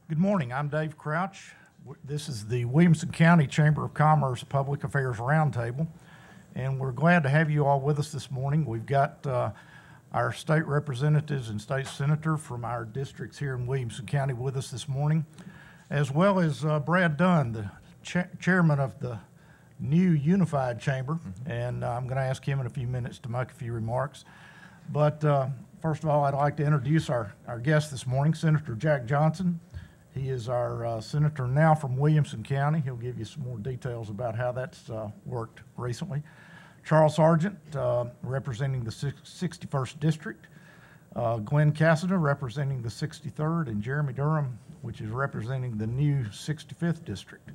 Good morning. I'm Dave Crouch. This is the Williamson County Chamber of Commerce Public Affairs Roundtable, and we're glad to have you all with us this morning. We've got our state representatives and state senator from our districts here in Williamson County with us this morning, as well as Brad Dunn, the chairman of the new Unified Chamber, and I'm going to ask him in a few minutes to make a few remarks. But first of all, I'd like to introduce our guest this morning, Senator Jack Johnson. He is our senator now from Williamson County. He'll give you some more details about how that's worked recently. Charles Sargent, representing the 61st District. Glen Casada, representing the 63rd, and Jeremy Durham, which is representing the new 65th District.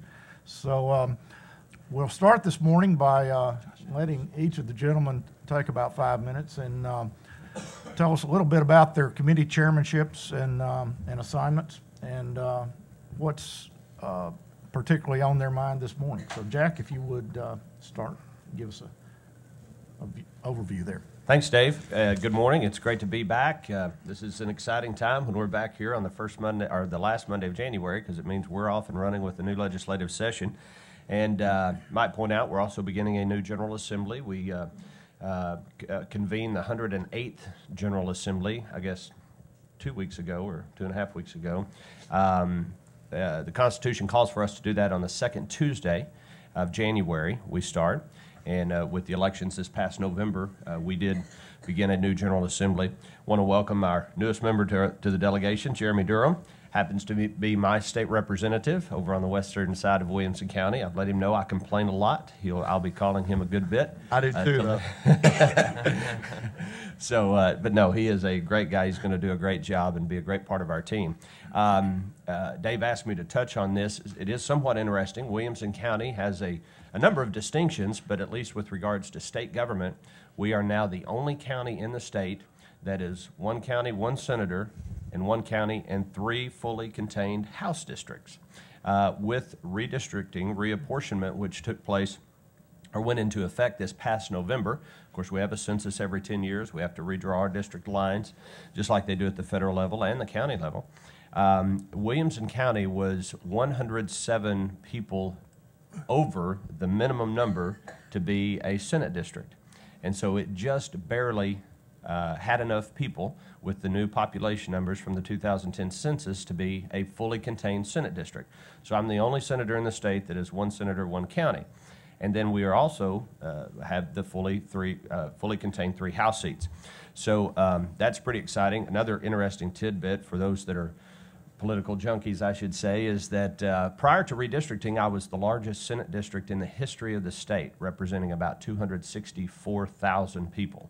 So we'll start this morning by letting each of the gentlemen take about 5 minutes and tell us a little bit about their committee chairmanships and assignments, and what's particularly on their mind this morning. So Jack, if you would start, give us an overview there. Thanks, Dave. Good morning. It's great to be back. This is an exciting time when we're back here on the first Monday, or the last Monday of January, because it means we're off and running with the new legislative session. And might point out, we're also beginning a new General Assembly. We convened the 108th General Assembly, I guess, 2 weeks ago or 2.5 weeks ago. The Constitution calls for us to do that on the second Tuesday of January. We start, and with the elections this past November, we did begin a new General Assembly. Want to welcome our newest member to the delegation, Jeremy Durham. Happens to be my state representative over on the western side of Williamson County. I've let him know I complain a lot. I'll be calling him a good bit. I do too, though. So, but no, he is a great guy. He's going to do a great job and be a great part of our team. Dave asked me to touch on this. It is somewhat interesting. Williamson County has a number of distinctions, but at least with regards to state government, we are now the only county in the state that is one county, one senator, in one county, and 3 fully contained House districts. With redistricting, reapportionment, which took place or went into effect this past November. Of course, we have a census every 10 years. We have to redraw our district lines, just like they do at the federal level and the county level. Williamson County was 107 people over the minimum number to be a Senate district. And so it just barely had enough people with the new population numbers from the 2010 census to be a fully contained Senate district. So I'm the only senator in the state that is one senator, one county. And then we are also have the fully contained 3 House seats. So that's pretty exciting. Another interesting tidbit for those that are political junkies, I should say, is that prior to redistricting, I was the largest Senate district in the history of the state, representing about 264,000 people.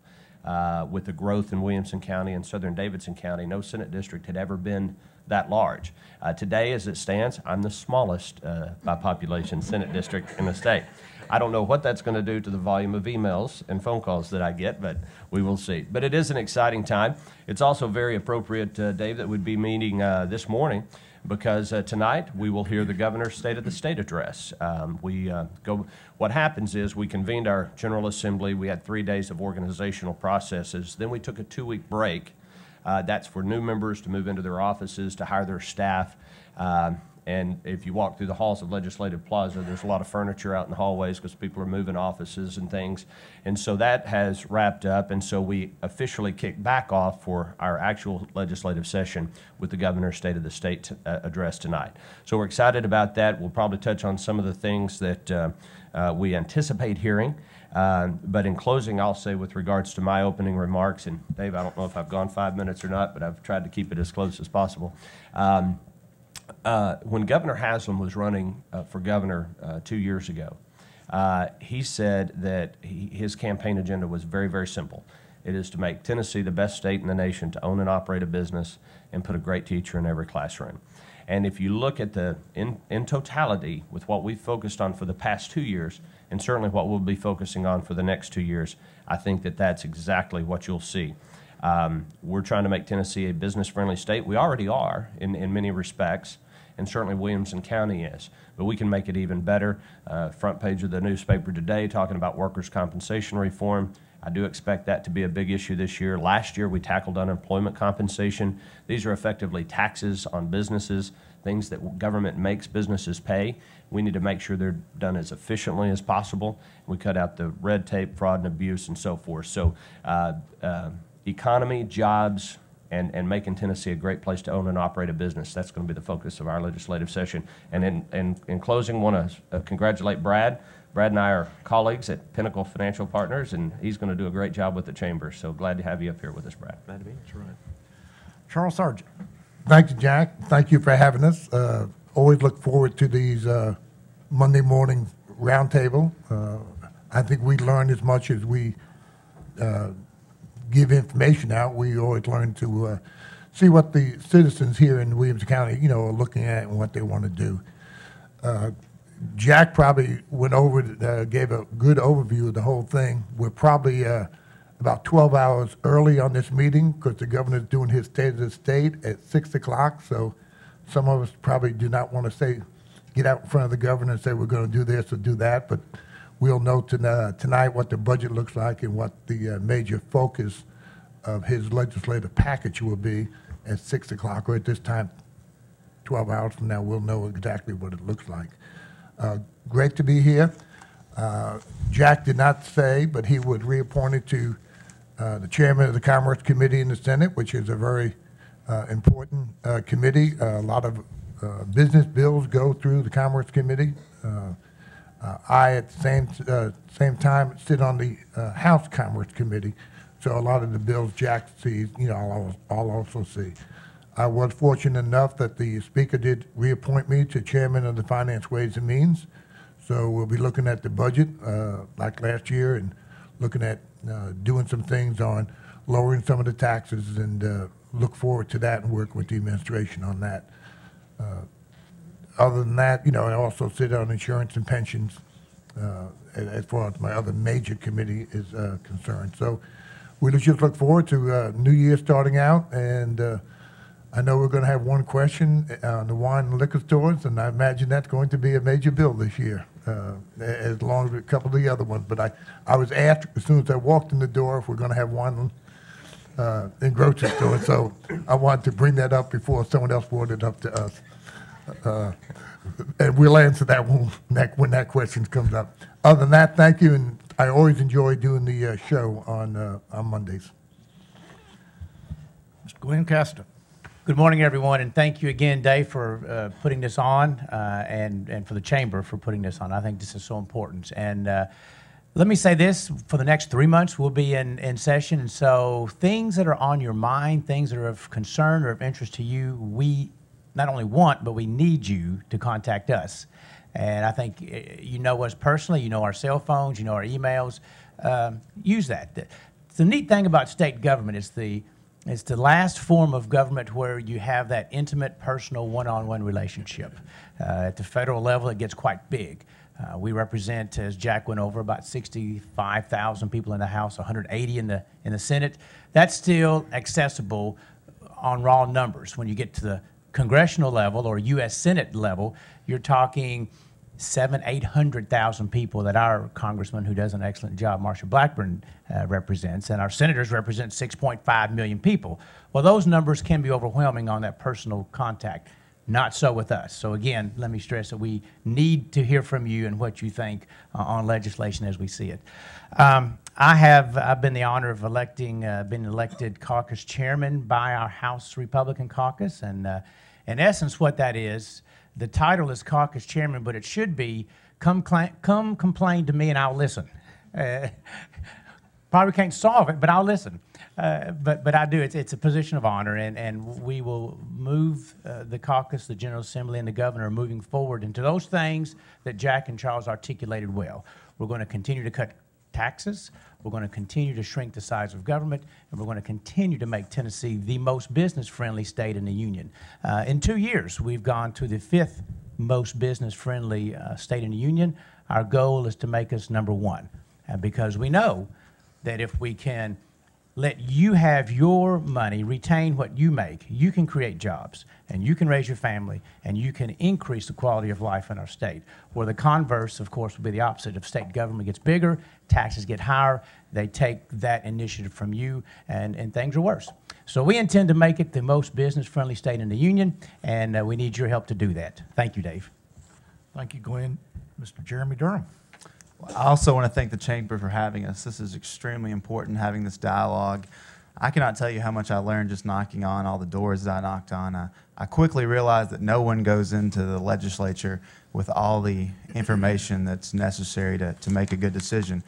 With the growth in Williamson County and southern Davidson County, no Senate district had ever been that large. Today, as it stands, I'm the smallest by population Senate district in the state. I don't know what that's going to do to the volume of emails and phone calls that I get, but we will see. But it is an exciting time. It's also very appropriate, Dave, that we'd be meeting this morning, because tonight we will hear the governor's State of the State address. What happens is we convened our General Assembly. We had 3 days of organizational processes. Then we took a 2-week break. That's for new members to move into their offices, to hire their staff. And if you walk through the halls of Legislative Plaza, there's a lot of furniture out in the hallways because people are moving offices and things. And so that has wrapped up, and so we officially kick back off for our actual legislative session with the governor's State of the State address tonight. So we're excited about that. We'll probably touch on some of the things that we anticipate hearing. But in closing, I'll say with regards to my opening remarks, and Dave, I don't know if I've gone 5 minutes or not, but I've tried to keep it as close as possible. When Governor Haslam was running for governor 2 years ago, he said that his campaign agenda was very, very simple. It is to make Tennessee the best state in the nation to own and operate a business and put a great teacher in every classroom. And if you look at in totality with what we've focused on for the past 2 years, and certainly what we'll be focusing on for the next 2 years, I think that that's exactly what you'll see. We're trying to make Tennessee a business-friendly state. We already are in many respects, and certainly Williamson County is. But we can make it even better. Front page of the newspaper today talking about workers' compensation reform. I do expect that to be a big issue this year. Last year we tackled unemployment compensation. These are effectively taxes on businesses things that government makes businesses pay. We need to make sure they're done as efficiently as possible. We cut out the red tape, fraud, and abuse, and so forth. So economy, jobs, and making Tennessee a great place to own and operate a business. That's going to be the focus of our legislative session. And in closing, want to congratulate Brad. Brad and I are colleagues at Pinnacle Financial Partners, and he's going to do a great job with the chamber. So glad to have you up here with us, Brad. Glad to be here. That's right. Charles Sargent. Thank you, Jack. Thank you for having us. Always look forward to these Monday morning roundtable. I think we learn as much as we give information out. We always learn to see what the citizens here in Williamson County, are looking at and what they want to do. Jack probably went over, gave a good overview of the whole thing. We're probably about 12 hours early on this meeting because the governor's doing his State of the State at 6 o'clock. So some of us probably do not want to get out in front of the governor and say we're going to do this or do that. But we'll know tonight what the budget looks like and what the major focus of his legislative package will be at 6 o'clock, or at this time, 12 hours from now, we'll know exactly what it looks like. Great to be here. Jack did not say, but he was reappointed to the chairman of the Commerce Committee in the Senate, which is a very important committee. A lot of business bills go through the Commerce Committee. I, at the same time, sit on the House Commerce Committee, so a lot of the bills Jack sees, I'll also see. I was fortunate enough that the Speaker did reappoint me to Chairman of the Finance, Ways and Means. So we'll be looking at the budget like last year and looking at doing some things on lowering some of the taxes, and look forward to that and work with the administration on that. Other than that, I also sit on insurance and pensions as far as my other major committee is concerned. So we just look forward to New Year starting out, and I know we're going to have one question on the wine and liquor stores, and I imagine that's going to be a major bill this year, as long as a couple of the other ones. But I was asked as soon as I walked in the door if we're going to have wine in grocery stores, so I wanted to bring that up before someone else brought it up to us. And we'll answer that when that question comes up. Other than that, thank you, and I always enjoy doing the show on Mondays. Mr. Glen Casada. Good morning, everyone, and thank you again, Dave, for putting this on, and for the Chamber for putting this on. I think this is so important. And let me say this, for the next 3 months, we'll be in session, and so things that are on your mind, things that are of concern or of interest to you, we not only want, but we need you to contact us. And I think you know us personally, you know our cell phones, you know our emails. Use that. The neat thing about state government is it's the last form of government where you have that intimate, personal, one-on-one relationship. At the federal level, it gets quite big. We represent, as Jack went over, about 65,000 people in the House, 180 in the Senate. That's still accessible on raw numbers. When you get to the congressional level or U.S. Senate level, you're talking 800,000 people that our congressman, who does an excellent job, Marsha Blackburn, represents, and our senators represent 6.5 million people. Well, those numbers can be overwhelming on that personal contact. Not so with us. So again, let me stress that we need to hear from you and what you think on legislation as we see it. I've been the honor of being elected caucus chairman by our House Republican caucus, and in essence, what that is, the title is caucus chairman, but it should be come complain to me and I'll listen. Probably can't solve it, but I'll listen. But I do. It's a position of honor, and we will move the caucus, the General Assembly, and the governor moving forward into those things that Jack and Charles articulated well. We're going to continue to cut taxes. We're going to continue to shrink the size of government, and we're going to continue to make Tennessee the most business-friendly state in the union. In 2 years, we've gone to the 5th most business-friendly state in the union. Our goal is to make us #1, because we know that if we can let you have your money, retain what you make. You can create jobs, and you can raise your family, and you can increase the quality of life in our state. Where the converse, of course, would be the opposite. If state government gets bigger, taxes get higher, they take that initiative from you, and things are worse. So we intend to make it the most business-friendly state in the union, and we need your help to do that. Thank you, Dave. Thank you, Glenn. Mr. Jeremy Durham. I also want to thank the Chamber for having us. This is extremely important, having this dialogue. I cannot tell you how much I learned just knocking on all the doors that I knocked on. I quickly realized that no one goes into the legislature with all the information that's necessary to make a good decision.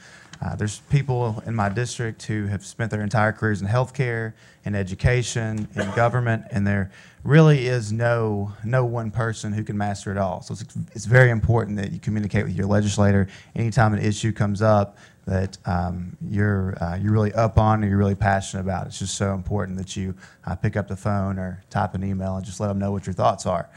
There's people in my district who have spent their entire careers in healthcare, in education, in government, and there really is no one person who can master it all. So it's very important that you communicate with your legislator anytime an issue comes up that you're really up on or you're really passionate about. It's just so important that you pick up the phone or type an email and just let them know what your thoughts are.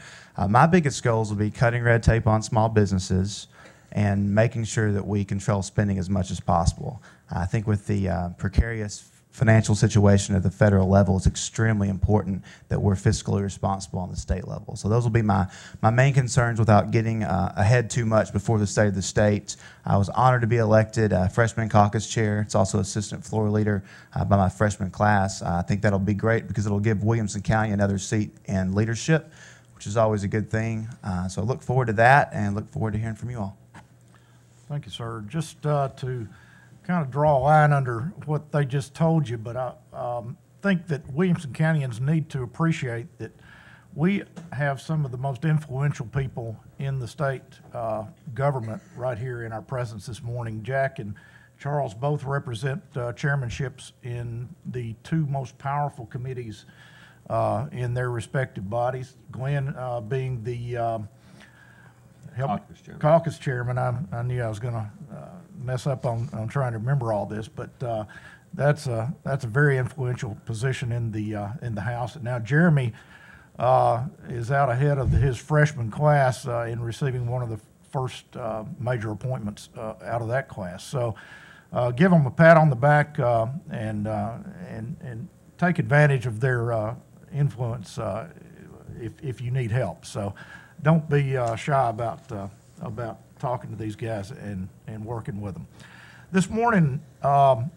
My biggest goals will be cutting red tape on small businesses and making sure that we control spending as much as possible. I think with the precarious financial situation at the federal level, it's extremely important that we're fiscally responsible on the state level. So those will be my main concerns without getting ahead too much before the state of the state. I was honored to be elected freshman caucus chair. It's also assistant floor leader by my freshman class. I think that'll be great because it'll give Williamson County another seat in leadership, which is always a good thing. So I look forward to that and look forward to hearing from you all. Thank you, sir. Just to kind of draw a line under what they just told you, but I think that Williamson Countyans need to appreciate that we have some of the most influential people in the state government right here in our presence this morning. Jack and Charles both represent chairmanships in the two most powerful committees in their respective bodies. Glen being the caucus chairman. I knew I was going to mess up on trying to remember all this, but that's a very influential position in the House. And now Jeremy is out ahead of his freshman class in receiving one of the first major appointments out of that class. So give them a pat on the back and take advantage of their influence if you need help. So don't be shy about talking to these guys and working with them. This morning, talking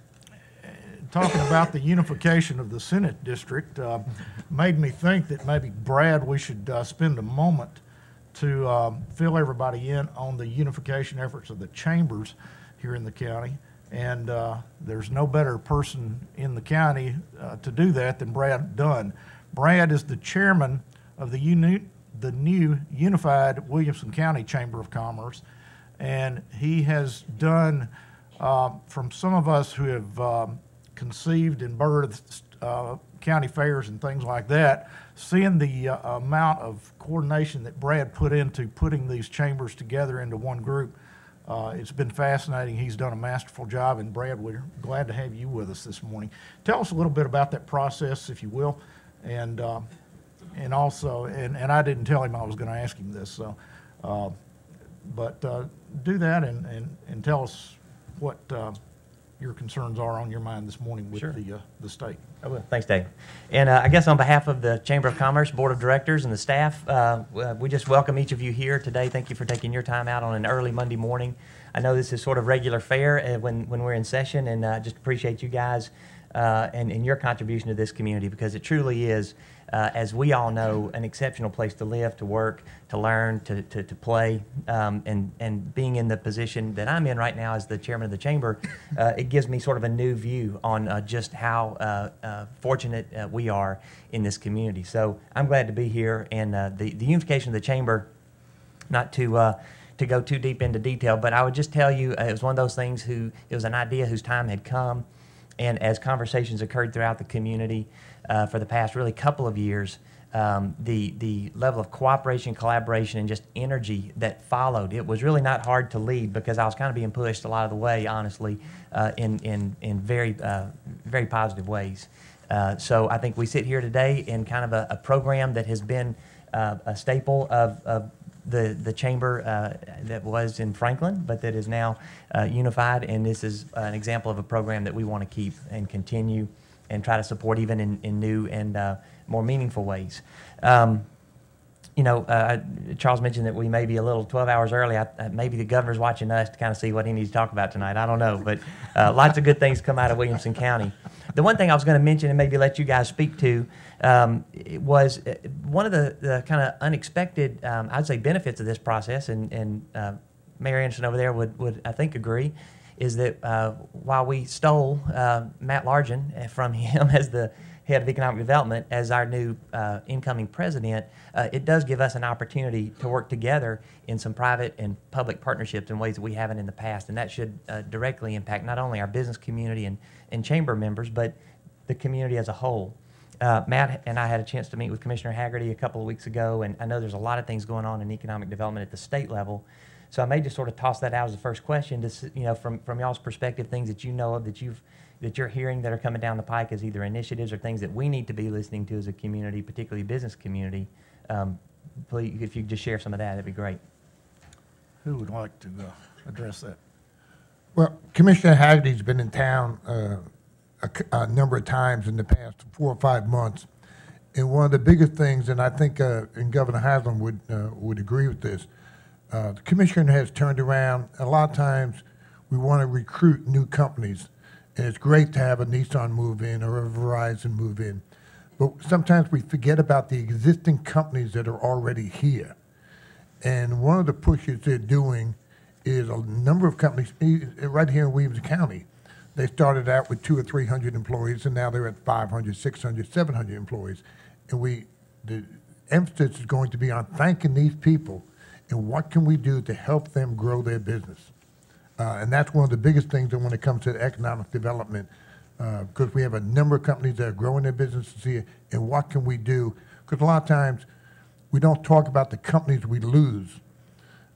about the unification of the Senate district made me think that maybe, Brad, we should spend a moment to fill everybody in on the unification efforts of the chambers here in the county. And there's no better person in the county to do that than Brad Dunn. Brad is the chairman of the new unified Williamson County Chamber of Commerce, and he has done, from some of us who have conceived and birthed county fairs and things like that, seeing the amount of coordination that Brad put into putting these chambers together into one group, it's been fascinating. He's done a masterful job, and Brad, we're glad to have you with us this morning. Tell us a little bit about that process, if you will, and also, and I didn't tell him I was going to ask him this, so, but do that and tell us what your concerns are on your mind this morning with Sure. the state. I will. Thanks, Dave. And I guess on behalf of the Chamber of Commerce, Board of Directors, and the staff, we just welcome each of you here today. Thank you for taking your time out on an early Monday morning. I know this is sort of regular fare when we're in session, and just appreciate you guys and your contribution to this community, because it truly is, as we all know, an exceptional place to live, to work, to learn, to play, and being in the position that I'm in right now as the chairman of the chamber, it gives me sort of a new view on just how fortunate we are in this community. So I'm glad to be here, and the unification of the chamber, not to go too deep into detail, but I would just tell you it was one of those things it was an idea whose time had come, and as conversations occurred throughout the community for the past really couple of years, the level of cooperation, collaboration, and just energy that followed, it was really not hard to lead, because I was kind of being pushed a lot of the way, honestly, in very, very positive ways. So I think we sit here today in kind of a program that has been a staple of the chamber that was in Franklin, but that is now unified. And this is an example of a program that we want to keep and continue and try to support even in new and more meaningful ways. Charles mentioned that we may be a little 12 hours early. Maybe the governor's watching us to kind of see what he needs to talk about tonight. I don't know, but lots of good things come out of Williamson County. The one thing I was going to mention and maybe let you guys speak to was one of the kind of unexpected, I'd say, benefits of this process, and Mayor Anderson over there would I think agree, is that while we stole Matt Largent from him as the head of economic development as our new incoming president, it does give us an opportunity to work together in some private and public partnerships in ways that we haven't in the past, and that should directly impact not only our business community and chamber members, but the community as a whole. Matt and I had a chance to meet with Commissioner Haggerty a couple of weeks ago, and I know there's a lot of things going on in economic development at the state level. So I may just sort of toss that out as the first question, to, from y'all's perspective, things that you know of that you're hearing that are coming down the pike as either initiatives or things that we need to be listening to as a community, particularly business community. Please, if you could just share some of that, that'd be great. Who would like to address that? Well, Commissioner Haggerty's been in town a number of times in the past 4 or 5 months. And one of the biggest things, and I think and Governor Haslam would agree with this, the commissioner has turned around. A lot of times we want to recruit new companies, and it's great to have a Nissan move in or a Verizon move in. But sometimes we forget about the existing companies that are already here. And one of the pushes they're doing is a number of companies right here in Williamson County. They started out with 200 or 300 employees, and now they're at 500, 600, 700 employees. And the emphasis is going to be on thanking these people and what can we do to help them grow their business. And that's one of the biggest things when it comes to economic development, because we have a number of companies that are growing their businesses here, and what can we do? Because a lot of times we don't talk about the companies we lose.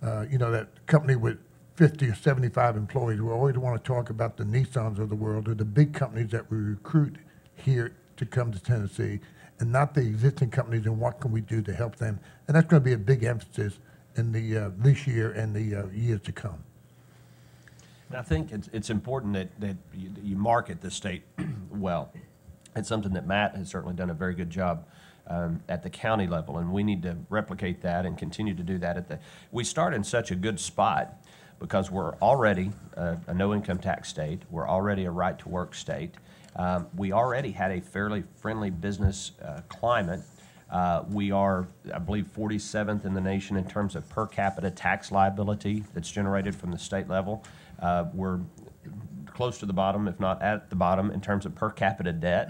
That company with 50 or 75 employees. We always want to talk about the Nissans of the world, or the big companies that we recruit here to come to Tennessee, and not the existing companies, and what can we do to help them. And that's going to be a big emphasis in this year and the years to come. And I think it's important that you market the state well. It's something that Matt has certainly done a very good job at the county level, and we need to replicate that and continue to do that. We start in such a good spot because we're already a no-income tax state. We're already a right-to-work state. We already had a fairly friendly business climate. We are, I believe, 47th in the nation in terms of per capita tax liability that's generated from the state level. We're close to the bottom, if not at the bottom, in terms of per capita debt.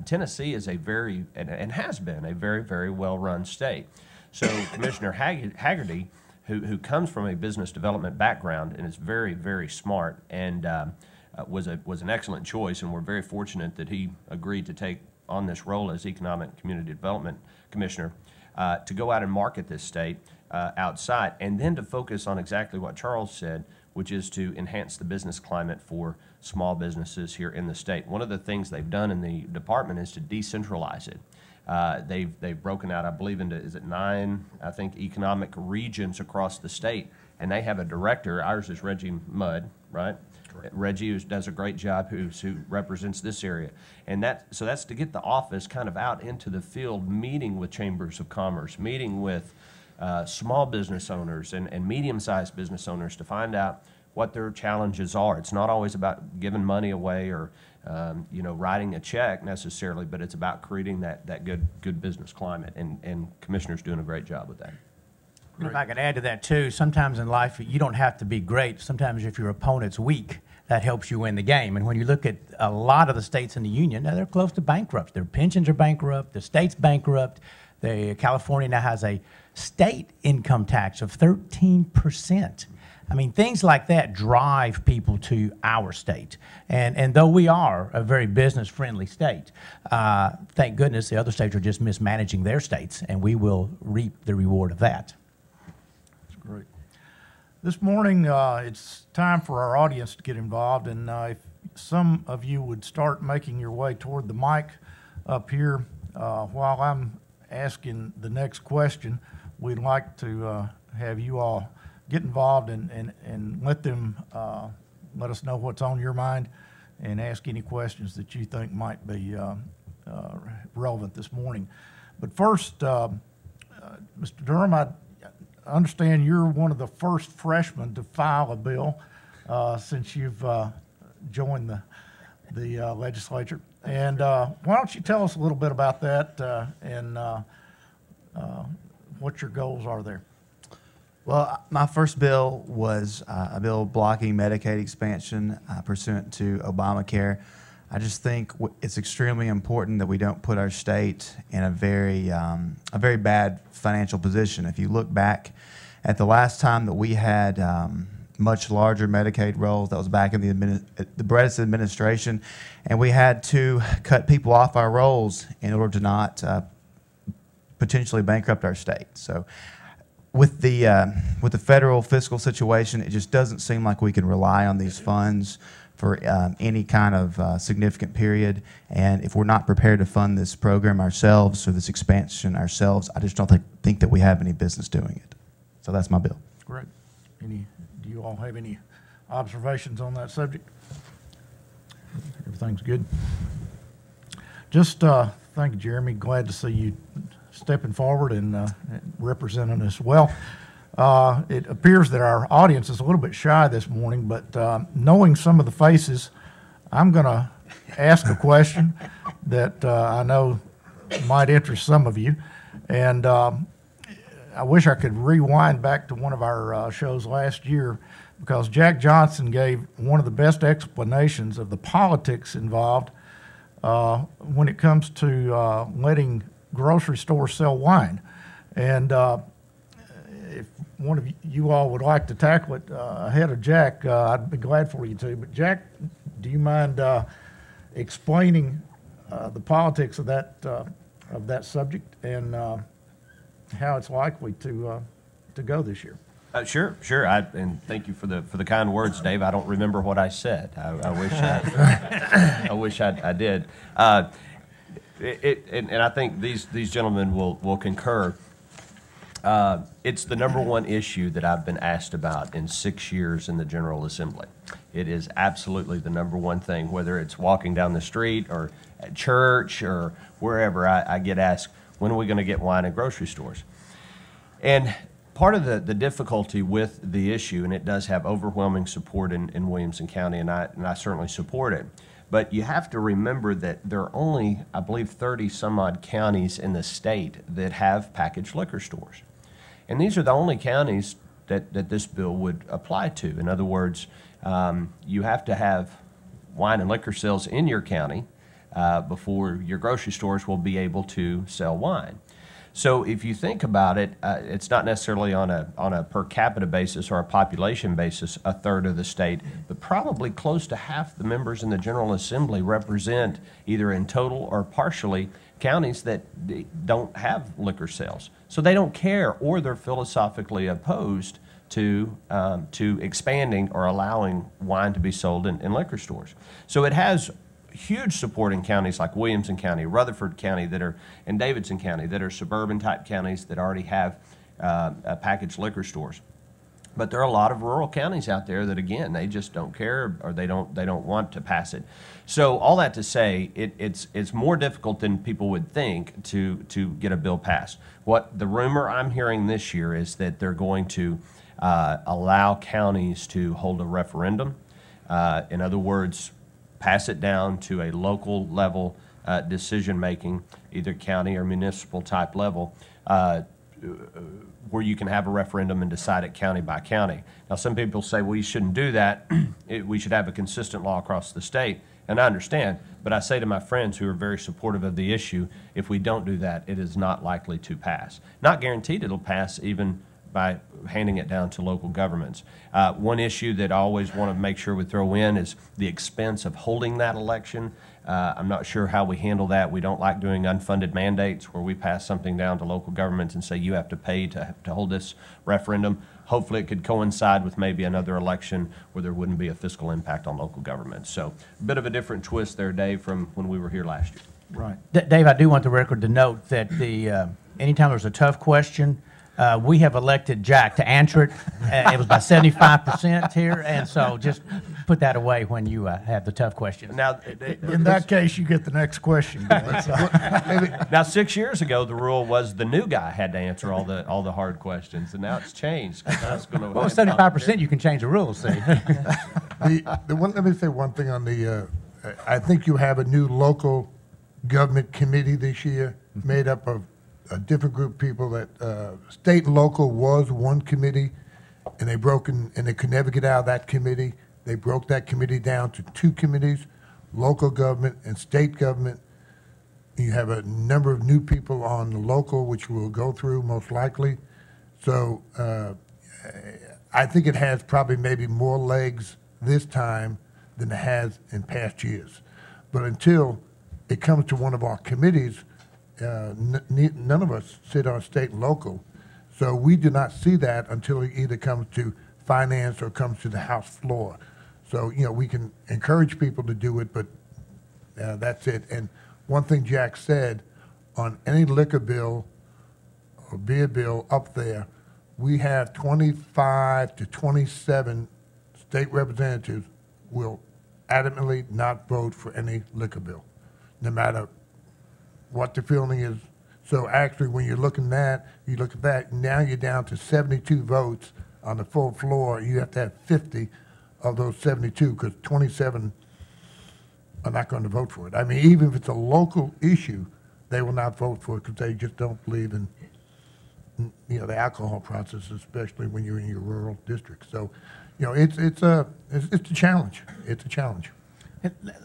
Tennessee is and has been a very, very well-run state. So Commissioner Haggerty, who comes from a business development background and is very, very smart, and was an excellent choice, and we're very fortunate that he agreed to take on this role as Economic Community Development Commissioner to go out and market this state outside, and then to focus on exactly what Charles said, which is to enhance the business climate for small businesses here in the state. One of the things they've done in the department is to decentralize it. They've broken out, I believe, into, is it 9, I think, economic regions across the state, and they have a director. Ours is Reggie Mudd, right? Correct. Reggie, who does a great job, who represents this area. And so that's to get the office kind of out into the field, meeting with chambers of commerce, meeting with small business owners and medium-sized business owners to find out what their challenges are. It's not always about giving money away or writing a check necessarily, but it's about creating that good business climate, and Commissioner's doing a great job with that. If I could add to that too, sometimes in life you don't have to be great. Sometimes if your opponent's weak, that helps you win the game. And when you look at a lot of the states in the union, now they're close to bankrupt. Their pensions are bankrupt, the state's bankrupt. California now has a state income tax of 13%. I mean, things like that drive people to our state. And though we are a very business-friendly state, thank goodness the other states are just mismanaging their states, and we will reap the reward of that. That's great. This morning, it's time for our audience to get involved, and if some of you would start making your way toward the mic up here while I'm asking the next question, we'd like to have you all get involved and let them let us know what's on your mind and ask any questions that you think might be relevant this morning. But first, Mr. Durham, I understand you're one of the first freshmen to file a bill since you've joined the legislature. And why don't you tell us a little bit about that and what your goals are there? Well, my first bill was a bill blocking Medicaid expansion pursuant to Obamacare. I just think it's extremely important that we don't put our state in a very bad financial position. If you look back at the last time that we had much larger Medicaid rolls, that was back in the Bredesen administration, and we had to cut people off our rolls in order to not potentially bankrupt our state. So with the federal fiscal situation, it just doesn't seem like we can rely on these funds for any kind of significant period. And if we're not prepared to fund this program ourselves or this expansion ourselves, I just don't think that we have any business doing it. So that's my bill. Great. Do you all have any observations on that subject? Everything's good. Just thank you, Jeremy. Glad to see you stepping forward and representing us well. It appears that our audience is a little bit shy this morning, but knowing some of the faces, I'm going to ask a question that I know might interest some of you. And I wish I could rewind back to one of our shows last year, because Jack Johnson gave one of the best explanations of the politics involved when it comes to letting grocery stores sell wine. And if one of you all would like to tackle it ahead of Jack, I'd be glad for you to. But Jack, do you mind explaining the politics of that subject and how it's likely to go this year? Sure. And thank you for the kind words, Dave. I don't remember what I said. I wish I wish I did. And I think these gentlemen will concur. It's the number one issue that I've been asked about in 6 years in the General Assembly. It is absolutely the number one thing, whether it's walking down the street or at church or wherever. I get asked, when are we going to get wine at grocery stores? And part of the difficulty with the issue, and it does have overwhelming support in Williamson County, and I certainly support it, but you have to remember that there are only, I believe, 30 some odd counties in the state that have packaged liquor stores. And these are the only counties that this bill would apply to. In other words, you have to have wine and liquor sales in your county before your grocery stores will be able to sell wine. So if you think about it, it's not necessarily on a per capita basis or a population basis, a third of the state, but probably close to half the members in the General Assembly represent, either in total or partially, counties that don't have liquor sales. So they don't care, or they're philosophically opposed to expanding or allowing wine to be sold in liquor stores. So it has huge support in counties like Williamson County, Rutherford County, and Davidson County, that are suburban type counties that already have packaged liquor stores. But there are a lot of rural counties out there that, again, they just don't care, or they don't want to pass it. So all that to say, it's more difficult than people would think to get a bill passed. What the rumor I'm hearing this year is that they're going to allow counties to hold a referendum. In other words, pass it down to a local level decision making, either county or municipal type level, where you can have a referendum and decide it county by county. Now, some people say, well, you shouldn't do that. We should have a consistent law across the state. And I understand, but I say to my friends who are very supportive of the issue, if we don't do that, it is not likely to pass. Not guaranteed it'll pass even by handing it down to local governments. One issue that I always want to make sure we throw in is the expense of holding that election. I'm not sure how we handle that. We don't like doing unfunded mandates where we pass something down to local governments and say you have to pay to hold this referendum. Hopefully it could coincide with maybe another election where there wouldn't be a fiscal impact on local governments. So a bit of a different twist there, Dave, from when we were here last year. Right. Dave, I do want the record to note that anytime there's a tough question, We have elected Jack to answer it. It was by 75% here, and so just put that away when you have the tough questions. Now, In that case, you get the next question. Glen. So- now, 6 years ago, the rule was the new guy had to answer all the hard questions, and now it's changed. That's gonna Well, 75%, you can change the rules, see. Let me say one thing on the, I think you have a new local government committee this year made up of a different group of people that, state and local was one committee, and they could never get out of that committee. They broke that committee down to two committees, local government and state government. You have a number of new people on the local, which we'll go through most likely. So I think it has probably maybe more legs this time than it has in past years. But until it comes to one of our committees, none of us sit on state and local. So we do not see that until it either comes to finance or comes to the House floor. So, we can encourage people to do it, but that's it. And one thing Jack said, on any liquor bill or beer bill up there, we have 25 to 27 state representatives will adamantly not vote for any liquor bill, no matter what the feeling is. So actually, when you look at that, now you're down to 72 votes on the full floor. You have to have 50 of those 72, because 27 are not going to vote for it. I mean, even if it's a local issue, they will not vote for it because they just don't believe in, the alcohol process, especially when you're in your rural district. So, it's a challenge. It's a challenge.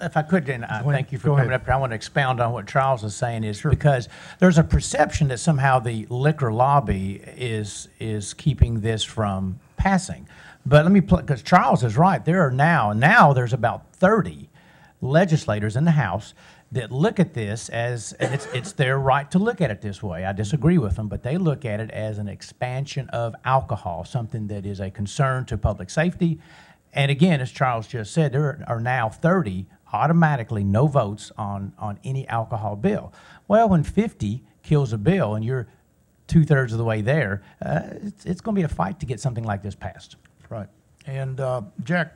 If I could, then Glen, thank you for go coming ahead. up here. I want to expound on what Charles is saying, is because there's a perception that somehow the liquor lobby is keeping this from passing. But let me, because Charles is right. There are now there's about 30 legislators in the House that look at this as, and it's their right to look at it this way. I disagree with them, but they look at it as an expansion of alcohol, something that is a concern to public safety. And again, as Charles just said, there are now 30 automatically no votes on any alcohol bill. Well, when 50 kills a bill and you're 2/3 of the way there, it's going to be a fight to get something like this passed. Right. And Jack,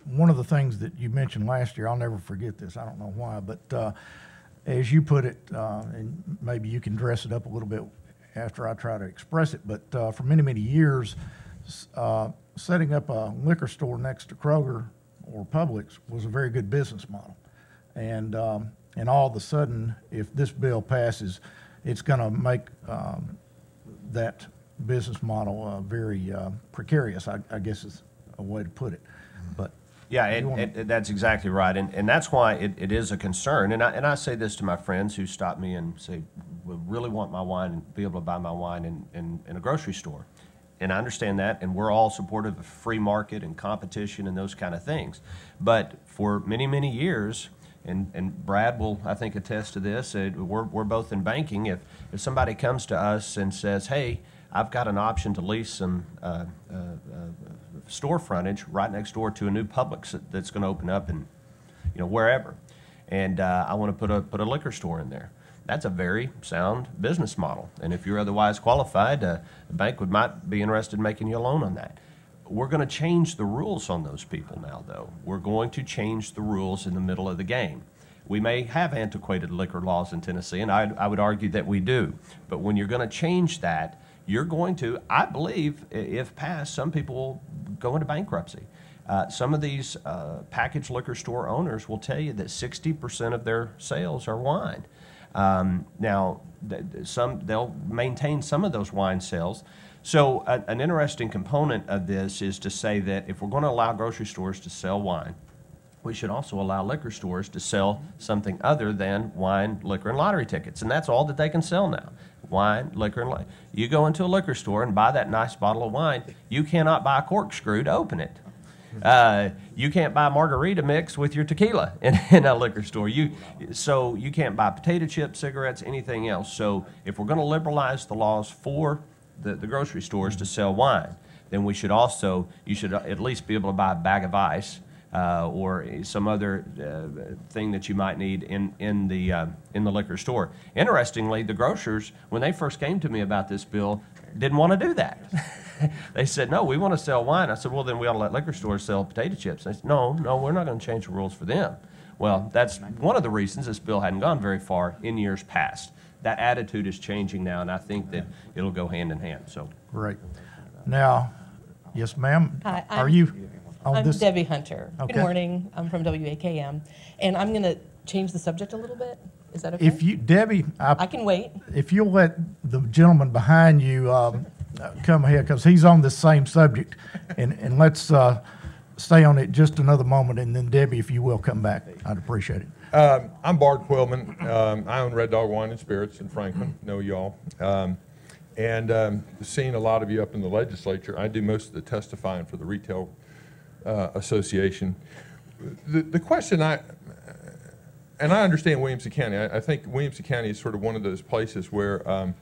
one of the things that you mentioned last year, I'll never forget this, I don't know why, but as you put it, and maybe you can dress it up a little bit after I try to express it, but for many, many years, setting up a liquor store next to Kroger or Publix was a very good business model. And all of a sudden, if this bill passes, it's going to make that business model very precarious, I guess is a way to put it. But yeah, that's exactly right, and that's why it is a concern. And I say this to my friends who stop me and say, "We really want my wine and be able to buy my wine in a grocery store." And I understand that, and we're all supportive of free market and competition and those kind of things. But for many, many years, and Brad will, I think, attest to this, we're both in banking. If somebody comes to us and says, "Hey, I've got an option to lease some store frontage right next door to a new Publix that's going to open up in, wherever, and I want to put a liquor store in there." That's a very sound business model, and if you're otherwise qualified, the bank might be interested in making you a loan on that. We're going to change the rules on those people now, though. We're going to change the rules in the middle of the game. We may have antiquated liquor laws in Tennessee, and I would argue that we do. But when you're going to change that, you're going to, I believe, if passed, some people will go into bankruptcy. Some of these packaged liquor store owners will tell you that 60% of their sales are wine. Now, they'll maintain some of those wine sales. So an interesting component of this is to say that if we're going to allow grocery stores to sell wine, we should also allow liquor stores to sell something other than wine, liquor, and lottery tickets. And that's all that they can sell now. Wine, liquor, and lottery. You go into a liquor store and buy that nice bottle of wine, you cannot buy a corkscrew to open it. You can't buy margarita mix with your tequila in a liquor store. So you can't buy potato chips, cigarettes, anything else. So if we're going to liberalize the laws for the grocery stores to sell wine, then you should at least be able to buy a bag of ice, or some other thing that you might need in the liquor store. Interestingly, the grocers, when they first came to me about this bill, didn't want to do that. They said, no, we want to sell wine. I said, well, then we ought to let liquor stores sell potato chips. They said, no, we're not going to change the rules for them. Well, that's one of the reasons this bill hadn't gone very far in years past. That attitude is changing now, and I think that it'll go hand in hand. So, Great. Now, yes, ma'am. Hi, Are you on I'm this? Debbie Hunter. Okay. Good morning. I'm from WAKM, and I'm going to change the subject a little bit. Is that okay? If you, Debbie, I can wait. if you'll let the gentleman behind you come ahead, because he's on the same subject, and let's stay on it just another moment, and then Debbie, if you will come back, I'd appreciate it. I'm Bart Quillman. I own Red Dog Wine and Spirits in Franklin. Know y'all. Seeing a lot of you up in the legislature, I do most of the testifying for the Retail Association. The question and I understand Williamson County. I think Williamson County is sort of one of those places where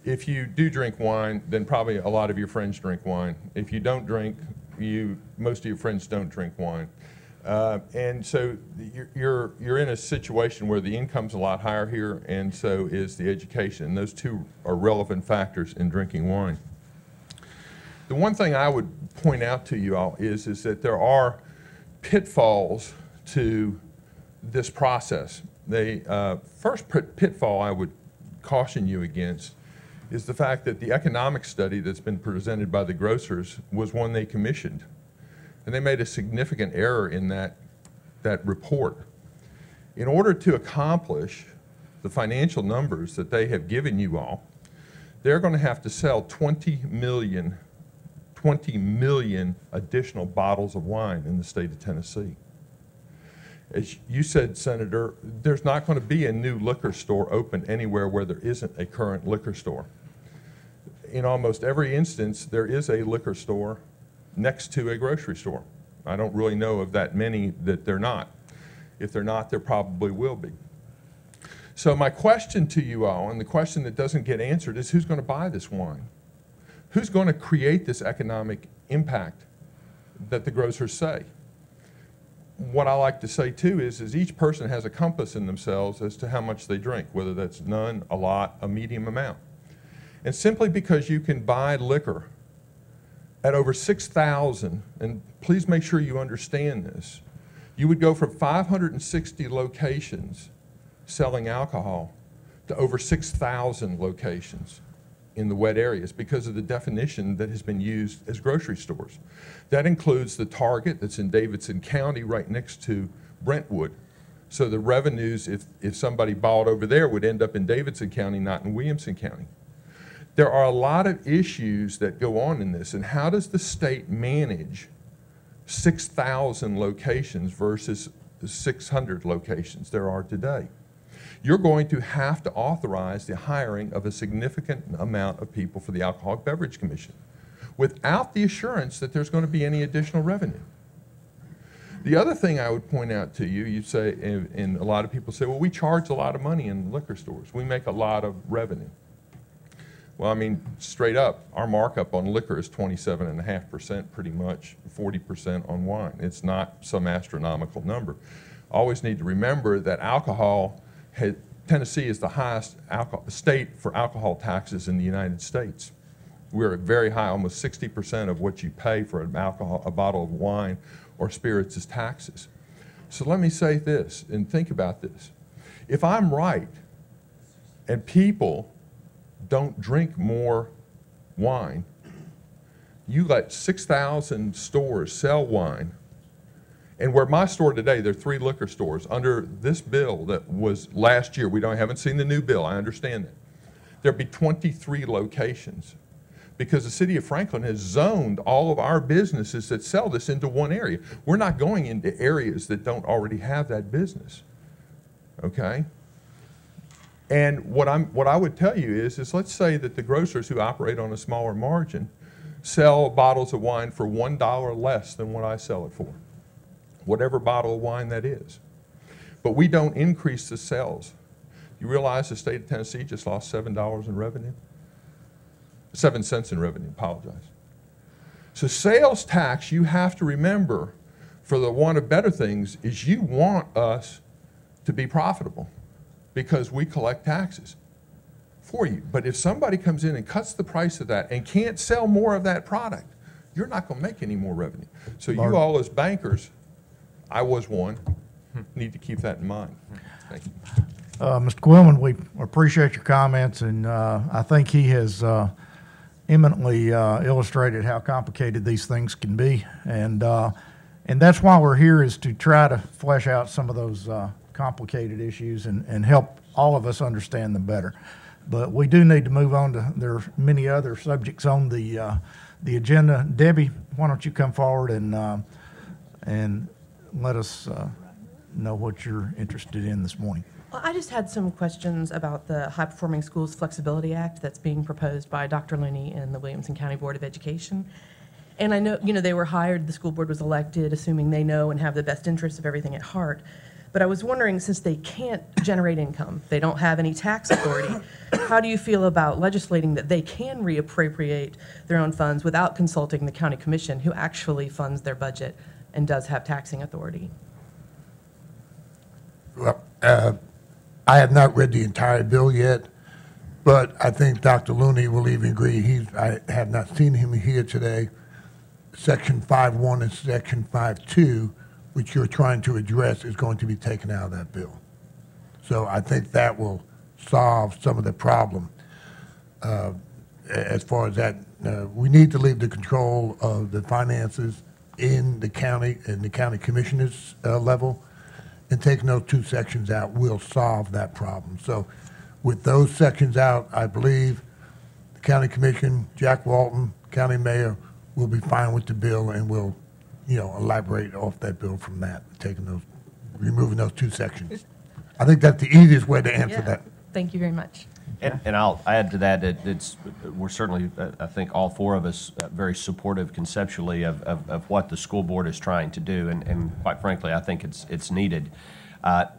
if you do drink wine, then probably a lot of your friends drink wine. If you don't drink, most of your friends don't drink wine. And so you're in a situation where the income's a lot higher here, and so is the education. And those two are relevant factors in drinking wine. The one thing I would point out to you all is that there are pitfalls to this process. The first pitfall I would caution you against is the fact that the economic study that's been presented by the grocers was one they commissioned. And they made a significant error in that report. In order to accomplish the financial numbers that they have given you all, they're going to have to sell 20 million additional bottles of wine in the state of Tennessee. As you said, Senator, there's not going to be a new liquor store open anywhere where there isn't a current liquor store. In almost every instance, there is a liquor store next to a grocery store. I don't really know of that many that they're not. If they're not, there probably will be. So my question to you all, and the question that doesn't get answered, is who's going to buy this wine? Who's going to create this economic impact that the grocers say? What I like to say too is each person has a compass in themselves as to how much they drink, whether that's none, a lot, a medium amount. And simply because you can buy liquor at over 6,000, and please make sure you understand this, you would go from 560 locations selling alcohol to over 6,000 locations in the wet areas because of the definition that has been used as grocery stores. That includes the Target that's in Davidson County right next to Brentwood. So the revenues, if somebody bought over there, would end up in Davidson County, not in Williamson County. There are a lot of issues that go on in this, and how does the state manage 6,000 locations versus the 600 locations there are today? You're going to have to authorize the hiring of a significant amount of people for the Alcoholic Beverage Commission without the assurance that there's going to be any additional revenue. The other thing I would point out to you, you say, and a lot of people say, well, we charge a lot of money in liquor stores. We make a lot of revenue. Well, I mean, straight up, our markup on liquor is 27.5% pretty much, 40% on wine. It's not some astronomical number. Always need to remember that Tennessee is the highest state for alcohol taxes in the United States. We're very high, almost 60% of what you pay for a bottle of wine or spirits is taxes. So let me say this and think about this. If I'm right and people don't drink more wine, you let 6,000 stores sell wine, and where my store today, there are 3 liquor stores under this bill that was last year. Haven't seen the new bill, I understand that. There'd be 23 locations because the city of Franklin has zoned all of our businesses that sell this into one area. We're not going into areas that don't already have that business, okay? And what I would tell you is let's say that the grocers who operate on a smaller margin sell bottles of wine for $1 less than what I sell it for, whatever bottle of wine that is. But we don't increase the sales. You realize the state of Tennessee just lost $7 in revenue? 7 cents in revenue, apologize. So sales tax, you have to remember, for the want of better things, is you want us to be profitable because we collect taxes for you. But if somebody comes in and cuts the price of that and can't sell more of that product, you're not going to make any more revenue. So you all as bankers, I was one, need to keep that in mind. Thank you. Mr. Quillman, we appreciate your comments, and I think he has eminently illustrated how complicated these things can be, and that's why we're here, is to try to flesh out some of those complicated issues and help all of us understand them better. But we do need to move on to, there are many other subjects on the agenda. Debbie, why don't you come forward and let us know what you're interested in this morning. Well, I just had some questions about the High Performing Schools Flexibility Act that's being proposed by Dr. Looney and the Williamson County Board of Education. And I know, they were hired, the school board was elected, assuming they know and have the best interests of everything at heart. But I was wondering, since they can't generate income, they don't have any tax authority, how do you feel about legislating that they can reappropriate their own funds without consulting the county commission, who actually funds their budget and does have taxing authority? Well, I have not read the entire bill yet, but I think Dr. Looney will even agree. I have not seen him here today. Section 5.1 and Section 5.2, which you're trying to address, is going to be taken out of that bill. So I think that will solve some of the problem. As far as that, we need to leave the control of the finances in the county and the county commissioners level, and taking those two sections out will solve that problem. So with those sections out, I believe the county commission, Jack Walton, county mayor, will be fine with the bill, and will, elaborate off that bill from that, removing those two sections. I think that's the easiest way to answer that. Thank you very much. And I'll add to that, we're certainly, I think all four of us, very supportive conceptually of what the school board is trying to do, and quite frankly, I think it's needed.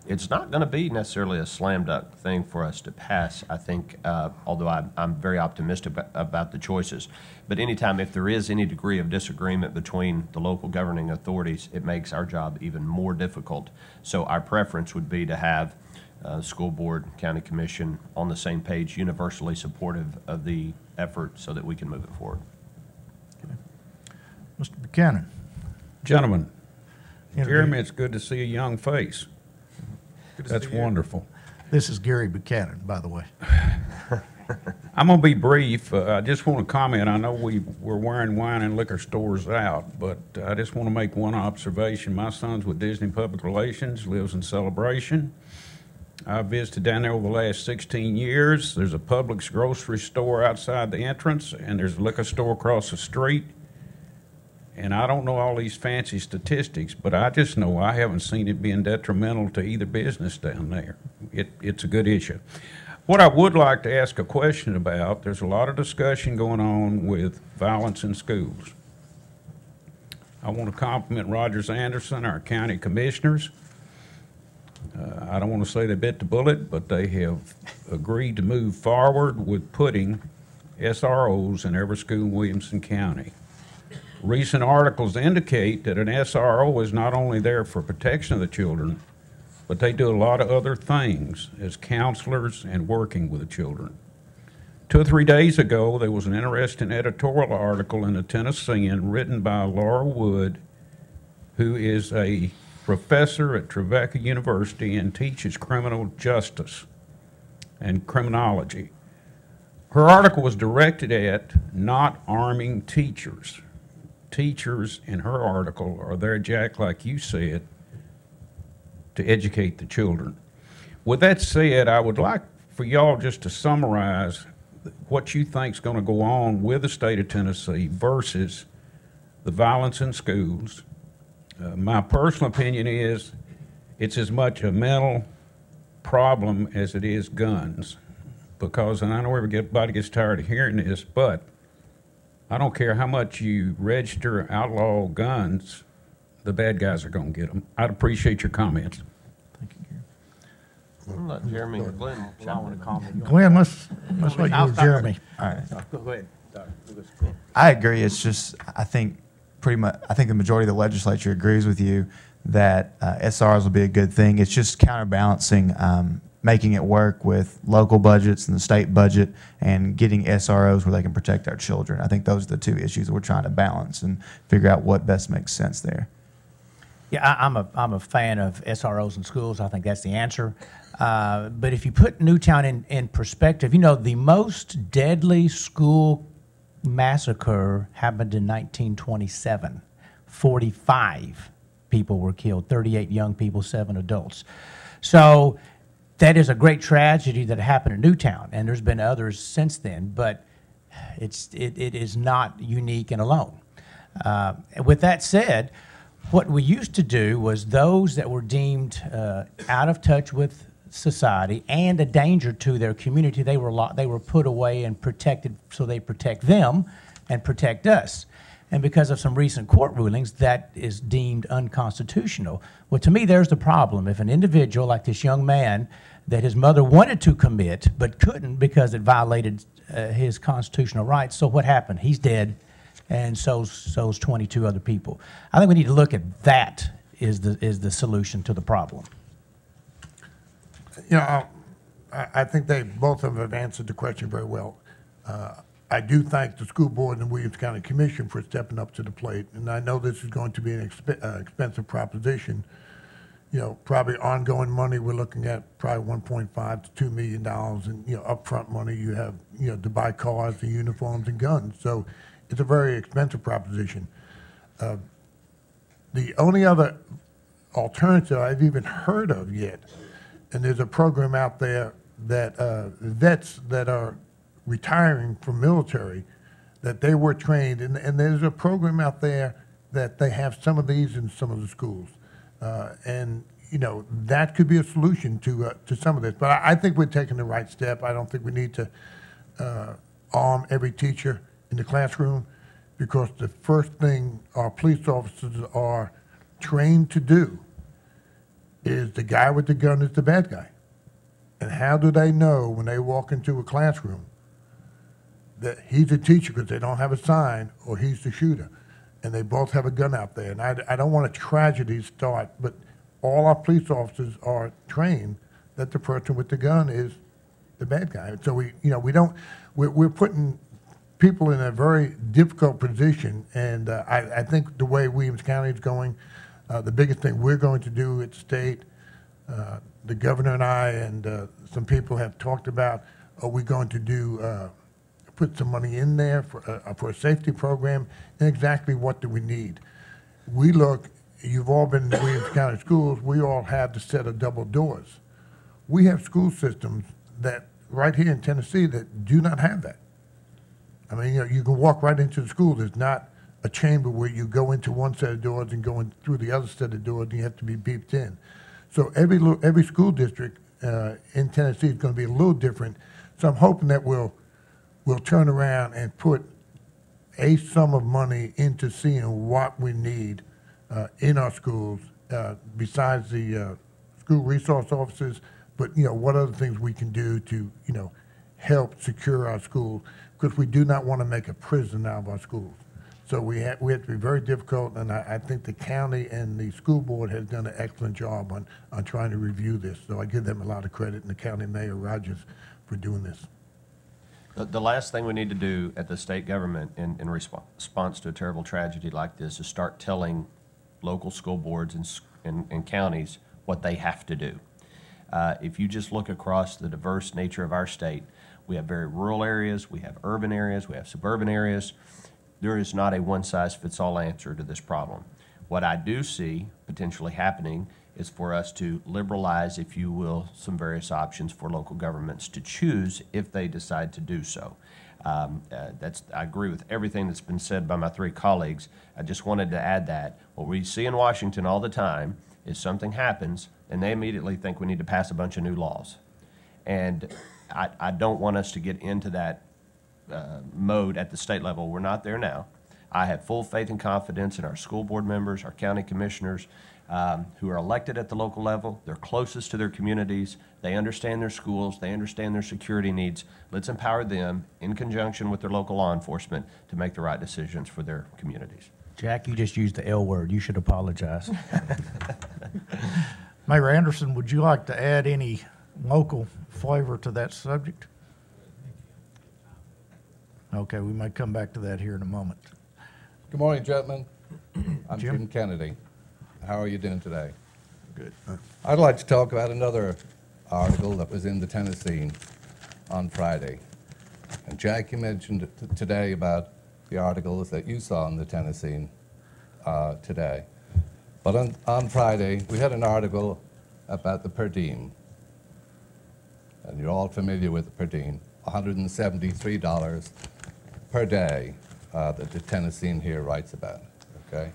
It's not going to be necessarily a slam dunk thing for us to pass, I think, although I'm very optimistic about the choices. But anytime, if there is any degree of disagreement between the local governing authorities, it makes our job even more difficult. So our preference would be to have school board, county commission on the same page, universally supportive of the effort so that we can move it forward. Okay. Mr. Buchanan. Gentlemen, Jeremy, it's good to see a young face. That's wonderful. This is Gary Buchanan, by the way. I'm going to be brief. I just want to comment. I know we're wearing wine and liquor stores out, but I just want to make one observation. My son's with Disney Public Relations, lives in Celebration. I've visited down there over the last 16 years. There's a Publix grocery store outside the entrance, and there's a liquor store across the street. And I don't know all these fancy statistics, but I just know I haven't seen it being detrimental to either business down there. It's a good issue. What I would like to ask a question about, there's a lot of discussion going on with violence in schools. I want to compliment Rogers Anderson, our county commissioners. I don't want to say they bit the bullet, but they have agreed to move forward with putting SROs in every school in Williamson County. Recent articles indicate that an SRO is not only there for protection of the children, but they do a lot of other things as counselors and working with the children. 2 or 3 days ago, there was an interesting editorial article in the Tennessean written by Laura Wood, who is a professor at Trevecca University and teaches criminal justice and criminology. Her article was directed at not arming teachers. Teachers, in her article, are there, Jack, like you said, to educate the children. With that said, I would like for y'all just to summarize what you think is going to go on with the state of Tennessee versus the violence in schools. My personal opinion is it's as much a mental problem as it is guns, because, and I know everybody gets tired of hearing this, but I don't care how much you register outlaw guns, the bad guys are going to get them. I'd appreciate your comments. Thank you, Gary. I'll let Jeremy or Glen. I want to comment. Glenn, let's let you with Jeremy. All right. Go ahead. I agree. It's just, I think pretty much, I think the majority of the legislature agrees with you that SRs will be a good thing. It's just counterbalancing, making it work with local budgets and the state budget and getting SROs where they can protect our children. I think those are the two issues that we're trying to balance and figure out what best makes sense there. Yeah, I'm a fan of SROs in schools. I think that's the answer. But if you put Newtown in perspective, you know, the most deadly school massacre happened in 1927. 45 people were killed, 38 young people, 7 adults. So that is a great tragedy that happened in Newtown, and there's been others since then, but it is not unique and alone. With that said, what we used to do was those that were deemed out of touch with society and a danger to their community, they were put away and protected so they protect them and protect us. And because of some recent court rulings, that is deemed unconstitutional. Well, to me, there's the problem. If an individual like this young man that his mother wanted to commit but couldn't because it violated his constitutional rights, so what happened? He's dead, and so's 22 other people. I think we need to look at that is the solution to the problem. You know, I think they both of them have answered the question very well. I do thank the school board and the Williamson County Commission for stepping up to the plate, and I know this is going to be an expensive proposition. You know, probably ongoing money, we're looking at probably $1.5 to $2 million, and, you know, upfront money, you have, you know, to buy cars and uniforms and guns. So it's a very expensive proposition. The only other alternative I've even heard of yet, and there's a program out there that vets that are retiring from military, that they were trained, and there's a program out there that they have some of these in some of the schools. And, you know, that could be a solution to some of this. But I think we're taking the right step. I don't think we need to arm every teacher in the classroom, because the first thing our police officers are trained to do is the guy with the gun is the bad guy. And how do they know when they walk into a classroom that he's a teacher because they don't have a sign, or he's the shooter? And they both have a gun out there. And I don't want a tragedy start, but all our police officers are trained that the person with the gun is the bad guy. So we're putting people in a very difficult position. And I think the way Williamson County is going, the biggest thing we're going to do at the state, the governor and I and some people have talked about, are we going to do put some money in there for a safety program, and exactly what do we need? We look, you've all been in the Williamson County schools, we all have the set of double doors. We have school systems that, right here in Tennessee, that do not have that. I mean, you know, you can walk right into the school. There's not a chamber where you go into one set of doors and go in through the other set of doors, and you have to be beeped in. So every school district in Tennessee is going to be a little different. So I'm hoping that we'll turn around and put a sum of money into seeing what we need in our schools, besides the school resource officers, but, you know, what other things we can do to, you know, help secure our schools, because we do not want to make a prison out of our schools. So we have to be very difficult, and I think the county and the school board has done an excellent job on trying to review this. So I give them a lot of credit, and the county mayor Rogers for doing this. The last thing we need to do at the state government in response to a terrible tragedy like this is start telling local school boards and counties what they have to do. If you just look across the diverse nature of our state, we have very rural areas, we have urban areas, we have suburban areas. There is not a one-size-fits-all answer to this problem. What I do see potentially happening is for us to liberalize, if you will, some various options for local governments to choose if they decide to do so. I agree with everything that's been said by my three colleagues. I just wanted to add that what we see in Washington all the time is something happens and they immediately think we need to pass a bunch of new laws. And I don't want us to get into that mode at the state level. We're not there now. I have full faith and confidence in our school board members, our county commissioners, who are elected at the local level. They're closest to their communities. They understand their schools. They understand their security needs. Let's empower them in conjunction with their local law enforcement to make the right decisions for their communities. Jack, you just used the L word. You should apologize. Mayor Anderson, would you like to add any local flavor to that subject? Okay, we may come back to that here in a moment. Good morning, gentlemen. I'm Jim? Jim Kennedy. How are you doing today? Good. I'd like to talk about another article that was in the Tennessean on Friday. And Jack, you mentioned today about the articles that you saw in the Tennessean today. But on Friday, we had an article about the per diem. And you're all familiar with the per diem, $173 per day that the Tennessean here writes about, okay?